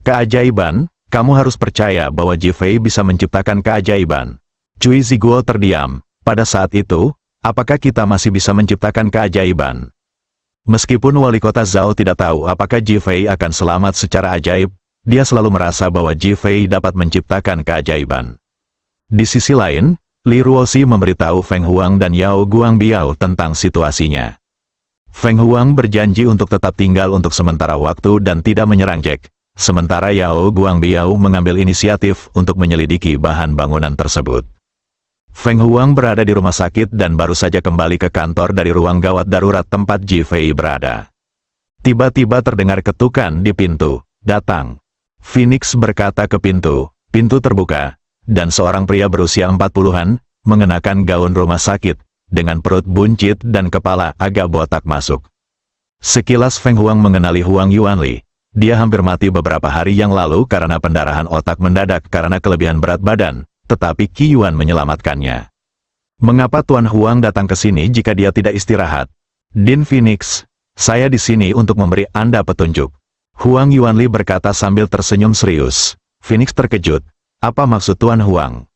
Keajaiban, kamu harus percaya bahwa Jifei bisa menciptakan keajaiban. Cui Ziguo terdiam. Pada saat itu, apakah kita masih bisa menciptakan keajaiban? Meskipun wali kota Zhao tidak tahu apakah Jifei akan selamat secara ajaib, dia selalu merasa bahwa Jifei dapat menciptakan keajaiban. Di sisi lain, Li Ruoxi memberitahu Feng Huang dan Yao Guangbiao tentang situasinya. Feng Huang berjanji untuk tetap tinggal untuk sementara waktu dan tidak menyerang Jack, sementara Yao Guangbiao mengambil inisiatif untuk menyelidiki bahan bangunan tersebut. Feng Huang berada di rumah sakit dan baru saja kembali ke kantor dari ruang gawat darurat tempat Jifei berada. Tiba-tiba terdengar ketukan di pintu. Datang. Phoenix berkata ke pintu. Pintu terbuka, dan seorang pria berusia 40-an, mengenakan gaun rumah sakit, dengan perut buncit dan kepala agak botak masuk. Sekilas Feng Huang mengenali Huang Yuanli. Dia hampir mati beberapa hari yang lalu karena pendarahan otak mendadak karena kelebihan berat badan. Tetapi Qi Yuan menyelamatkannya. Mengapa Tuan Huang datang ke sini jika dia tidak istirahat? Din Phoenix, saya di sini untuk memberi Anda petunjuk. Huang Yuanli berkata sambil tersenyum serius. Phoenix terkejut. Apa maksud Tuan Huang?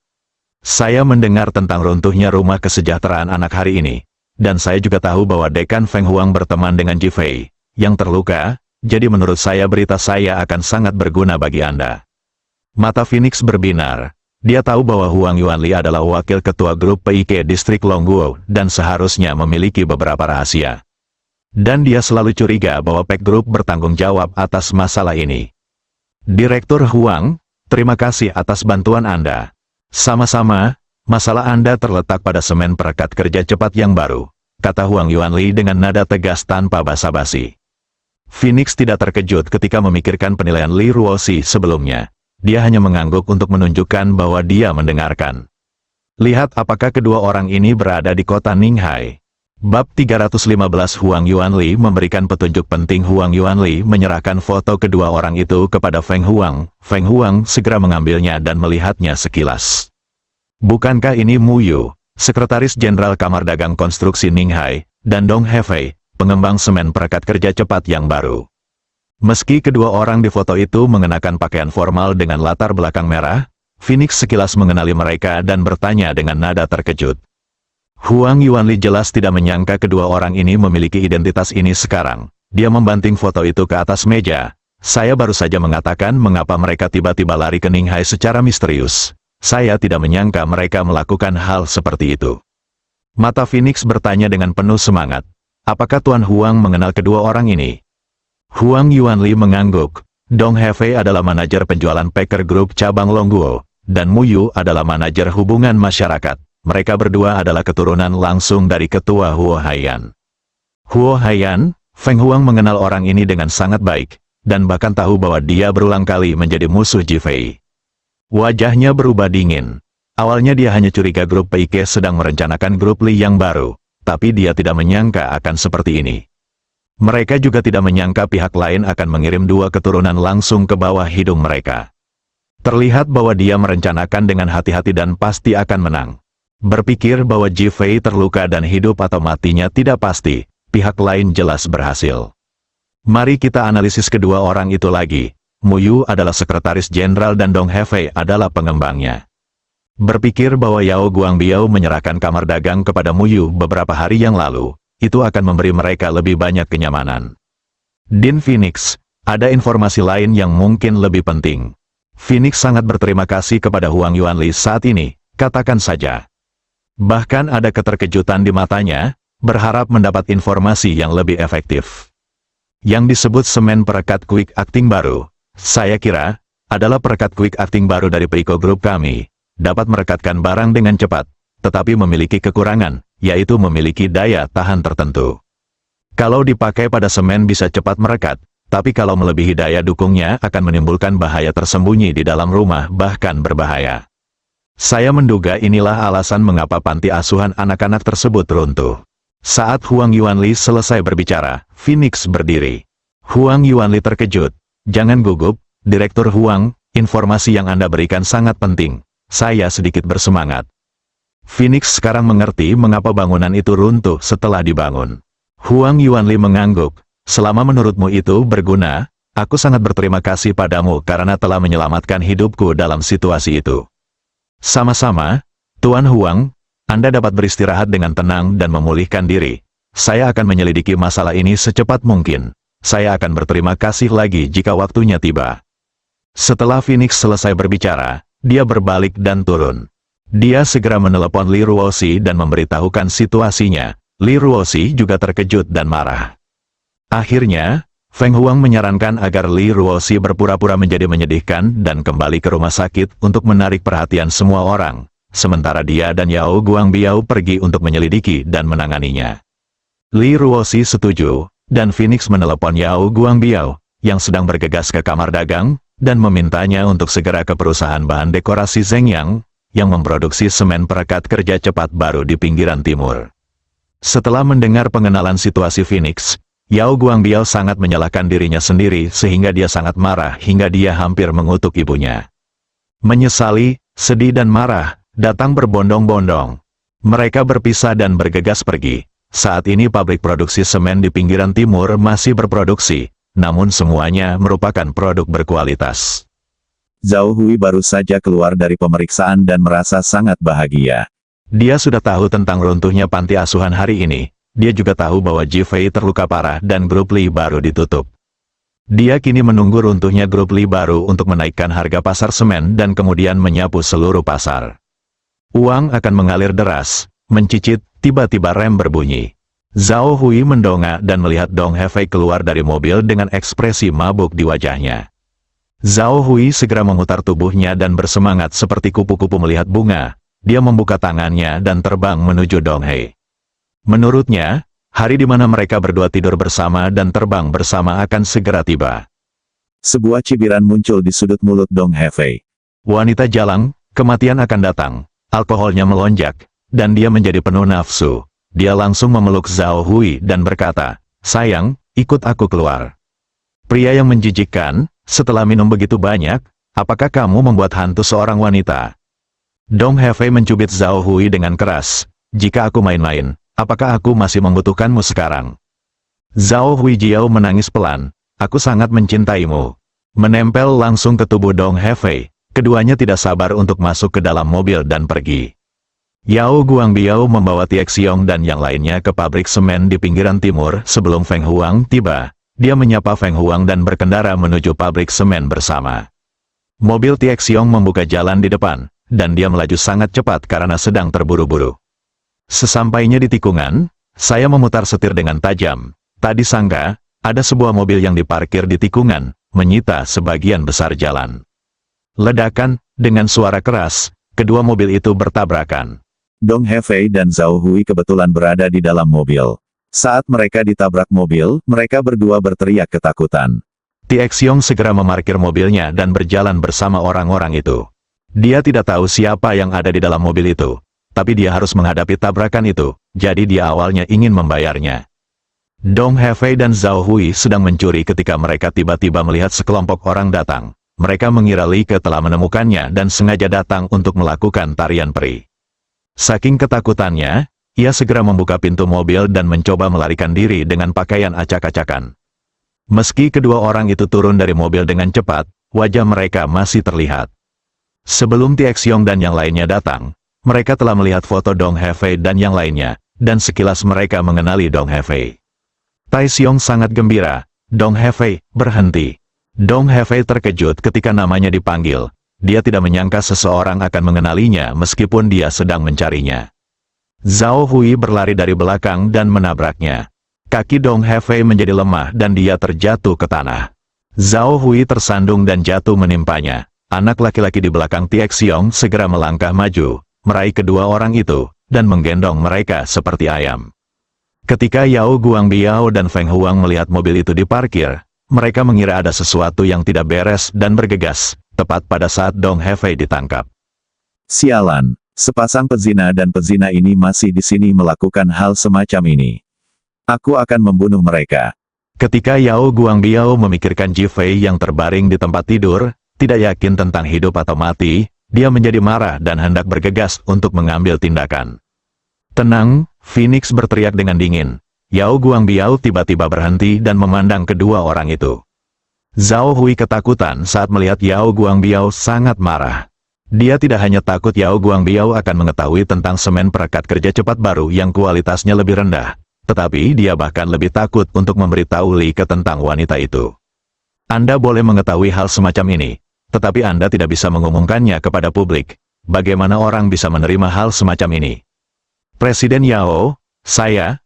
Saya mendengar tentang runtuhnya rumah kesejahteraan anak hari ini. Dan saya juga tahu bahwa Dekan Feng Huang berteman dengan Jifei, yang terluka, jadi menurut saya berita saya akan sangat berguna bagi Anda. Mata Phoenix berbinar. Dia tahu bahwa Huang Yuanli adalah wakil ketua grup PIK distrik Longguo dan seharusnya memiliki beberapa rahasia. Dan dia selalu curiga bahwa Pack Group bertanggung jawab atas masalah ini. Direktur Huang, terima kasih atas bantuan Anda. Sama-sama, masalah Anda terletak pada semen perekat kerja cepat yang baru, kata Huang Yuanli dengan nada tegas tanpa basa-basi. Phoenix tidak terkejut ketika memikirkan penilaian Li Ruoxi sebelumnya. Dia hanya mengangguk untuk menunjukkan bahwa dia mendengarkan. Lihat apakah kedua orang ini berada di kota Ninghai. Bab 315 Huang Yuanli memberikan petunjuk penting. Huang Yuanli menyerahkan foto kedua orang itu kepada Feng Huang. Feng Huang segera mengambilnya dan melihatnya sekilas. Bukankah ini Mu Yu, Sekretaris Jenderal Kamar Dagang Konstruksi Ninghai, dan Dong Hefei, pengembang semen perekat kerja cepat yang baru? Meski kedua orang di foto itu mengenakan pakaian formal dengan latar belakang merah, Phoenix sekilas mengenali mereka dan bertanya dengan nada terkejut. Huang Yuanli jelas tidak menyangka kedua orang ini memiliki identitas ini sekarang. Dia membanting foto itu ke atas meja. Saya baru saja mengatakan mengapa mereka tiba-tiba lari ke Ninghai secara misterius. Saya tidak menyangka mereka melakukan hal seperti itu. Mata Phoenix bertanya dengan penuh semangat. Apakah Tuan Huang mengenal kedua orang ini? Huang Yuanli mengangguk. Dong Hefei adalah manajer penjualan Packer Group cabang Longguo, dan Mu Yu adalah manajer hubungan masyarakat. Mereka berdua adalah keturunan langsung dari ketua Huo Haiyan. Huo Haiyan, Feng Huang mengenal orang ini dengan sangat baik, dan bahkan tahu bahwa dia berulang kali menjadi musuh Jifei. Wajahnya berubah dingin. Awalnya dia hanya curiga grup PIK sedang merencanakan grup Li yang baru, tapi dia tidak menyangka akan seperti ini. Mereka juga tidak menyangka pihak lain akan mengirim dua keturunan langsung ke bawah hidung mereka. Terlihat bahwa dia merencanakan dengan hati-hati dan pasti akan menang. Berpikir bahwa Jifei terluka dan hidup atau matinya tidak pasti, pihak lain jelas berhasil. Mari kita analisis kedua orang itu lagi. Mu Yu adalah sekretaris jenderal dan Dong Hefei adalah pengembangnya. Berpikir bahwa Yao Guangbiao menyerahkan kamar dagang kepada Mu Yu beberapa hari yang lalu, itu akan memberi mereka lebih banyak kenyamanan. Din Phoenix, ada informasi lain yang mungkin lebih penting. Phoenix sangat berterima kasih kepada Huang Yuanli saat ini, katakan saja. Bahkan ada keterkejutan di matanya, berharap mendapat informasi yang lebih efektif. Yang disebut semen perekat quick acting baru, saya kira, adalah perekat quick acting baru dari Peiko Group kami, dapat merekatkan barang dengan cepat, tetapi memiliki kekurangan, yaitu memiliki daya tahan tertentu. Kalau dipakai pada semen bisa cepat merekat, tapi kalau melebihi daya dukungnya akan menimbulkan bahaya tersembunyi di dalam rumah, bahkan berbahaya. Saya menduga inilah alasan mengapa panti asuhan anak-anak tersebut runtuh. Saat Huang Yuanli selesai berbicara, Phoenix berdiri. Huang Yuanli terkejut. Jangan gugup, Direktur Huang, informasi yang Anda berikan sangat penting. Saya sedikit bersemangat. Phoenix sekarang mengerti mengapa bangunan itu runtuh setelah dibangun. Huang Yuanli mengangguk. Selama menurutmu itu berguna, aku sangat berterima kasih padamu karena telah menyelamatkan hidupku dalam situasi itu. Sama-sama, Tuan Huang, Anda dapat beristirahat dengan tenang dan memulihkan diri. Saya akan menyelidiki masalah ini secepat mungkin. Saya akan berterima kasih lagi jika waktunya tiba. Setelah Phoenix selesai berbicara, dia berbalik dan turun. Dia segera menelepon Li Ruoxi dan memberitahukan situasinya. Li Ruoxi juga terkejut dan marah. Akhirnya, Feng Huang menyarankan agar Li Ruoxi berpura-pura menjadi menyedihkan dan kembali ke rumah sakit untuk menarik perhatian semua orang, sementara dia dan Yao Guangbiao pergi untuk menyelidiki dan menanganinya. Li Ruoxi setuju, dan Phoenix menelepon Yao Guangbiao, yang sedang bergegas ke kamar dagang, dan memintanya untuk segera ke perusahaan bahan dekorasi Zhengyang, yang memproduksi semen perekat kerja cepat baru di pinggiran timur. Setelah mendengar pengenalan situasi Phoenix, Yao Guangbiao sangat menyalahkan dirinya sendiri sehingga dia sangat marah hingga dia hampir mengutuk ibunya. Menyesali, sedih dan marah, datang berbondong-bondong. Mereka berpisah dan bergegas pergi. Saat ini pabrik produksi semen di pinggiran timur masih berproduksi, namun semuanya merupakan produk berkualitas. Zhao Hui baru saja keluar dari pemeriksaan dan merasa sangat bahagia. Dia sudah tahu tentang runtuhnya panti asuhan hari ini. Dia juga tahu bahwa Jifei terluka parah dan grup Li baru ditutup. Dia kini menunggu runtuhnya grup Li baru untuk menaikkan harga pasar semen dan kemudian menyapu seluruh pasar. Uang akan mengalir deras, mencicit, tiba-tiba rem berbunyi. Zhao Hui mendongak dan melihat Dong Hefei keluar dari mobil dengan ekspresi mabuk di wajahnya. Zhao Hui segera memutar tubuhnya dan bersemangat seperti kupu-kupu melihat bunga. Dia membuka tangannya dan terbang menuju Dong Hei. Menurutnya, hari di mana mereka berdua tidur bersama dan terbang bersama akan segera tiba. Sebuah cibiran muncul di sudut mulut Dong Hefei. Wanita jalang, kematian akan datang. Alkoholnya melonjak, dan dia menjadi penuh nafsu. Dia langsung memeluk Zhao Hui dan berkata, "Sayang, ikut aku keluar." Pria yang menjijikkan, setelah minum begitu banyak, apakah kamu membuat hantu seorang wanita? Dong Hefei mencubit Zhao Hui dengan keras. "Jika aku main-main, apakah aku masih membutuhkanmu sekarang?" Zhao Hui Jiao menangis pelan. "Aku sangat mencintaimu." Menempel langsung ke tubuh Dong Hefei, keduanya tidak sabar untuk masuk ke dalam mobil dan pergi. Yao Guangbiao membawa Tie Xiong dan yang lainnya ke pabrik semen di pinggiran timur sebelum Feng Huang tiba. Dia menyapa Feng Huang dan berkendara menuju pabrik semen bersama. Mobil Tie Xiong membuka jalan di depan, dan dia melaju sangat cepat karena sedang terburu-buru. Sesampainya di tikungan, saya memutar setir dengan tajam. Tak disangka, ada sebuah mobil yang diparkir di tikungan, menyita sebagian besar jalan. Ledakan, dengan suara keras, kedua mobil itu bertabrakan. Dong Hefei dan Zhao Hui kebetulan berada di dalam mobil. Saat mereka ditabrak mobil, mereka berdua berteriak ketakutan. Tie Xiong segera memarkir mobilnya dan berjalan bersama orang-orang itu. Dia tidak tahu siapa yang ada di dalam mobil itu, tapi dia harus menghadapi tabrakan itu, jadi dia awalnya ingin membayarnya. Dong Hefei dan Zhao Hui sedang mencuri ketika mereka tiba-tiba melihat sekelompok orang datang. Mereka mengira Li Ke telah menemukannya dan sengaja datang untuk melakukan tarian peri. Saking ketakutannya, ia segera membuka pintu mobil dan mencoba melarikan diri dengan pakaian acak-acakan. Meski kedua orang itu turun dari mobil dengan cepat, wajah mereka masih terlihat. Sebelum Tie Xiong dan yang lainnya datang, mereka telah melihat foto Dong Hefei dan yang lainnya, dan sekilas mereka mengenali Dong Hefei. Tai Xiong sangat gembira. "Dong Hefei, berhenti." Dong Hefei terkejut ketika namanya dipanggil. Dia tidak menyangka seseorang akan mengenalinya meskipun dia sedang mencarinya. Zhao Hui berlari dari belakang dan menabraknya. Kaki Dong Hefei menjadi lemah dan dia terjatuh ke tanah. Zhao Hui tersandung dan jatuh menimpanya. Anak laki-laki di belakang Tie Xiong segera melangkah maju, meraih kedua orang itu, dan menggendong mereka seperti ayam. Ketika Yao Guangbiao dan Feng Huang melihat mobil itu diparkir, mereka mengira ada sesuatu yang tidak beres dan bergegas, tepat pada saat Dong Hefei ditangkap. Sialan, sepasang pezina dan pezina ini masih di sini melakukan hal semacam ini. Aku akan membunuh mereka. Ketika Yao Guangbiao memikirkan Ji Fei yang terbaring di tempat tidur, tidak yakin tentang hidup atau mati, dia menjadi marah dan hendak bergegas untuk mengambil tindakan. "Tenang," Phoenix berteriak dengan dingin. Yao Guangbiao tiba-tiba berhenti dan memandang kedua orang itu. Zhao Hui ketakutan saat melihat Yao Guangbiao sangat marah. Dia tidak hanya takut Yao Guangbiao akan mengetahui tentang semen perekat kerja cepat baru yang kualitasnya lebih rendah, tetapi dia bahkan lebih takut untuk memberitahu Li Ke tentang wanita itu. Anda boleh mengetahui hal semacam ini, tetapi Anda tidak bisa mengumumkannya kepada publik. Bagaimana orang bisa menerima hal semacam ini? Presiden Yao, saya,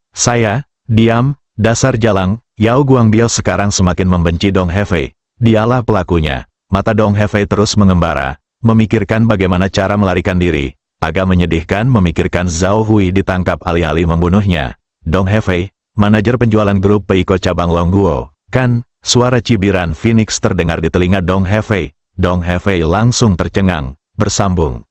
diam, dasar jalang. Yao Guangbiao sekarang semakin membenci Dong Hefei. Dialah pelakunya. Mata Dong Hefei terus mengembara, memikirkan bagaimana cara melarikan diri. Agak menyedihkan memikirkan Zhao Hui ditangkap alih-alih membunuhnya. "Dong Hefei, manajer penjualan grup Peiko cabang Longguo, kan?" Suara cibiran Phoenix terdengar di telinga Dong Hefei. Dong Hefei langsung tercengang, bersambung.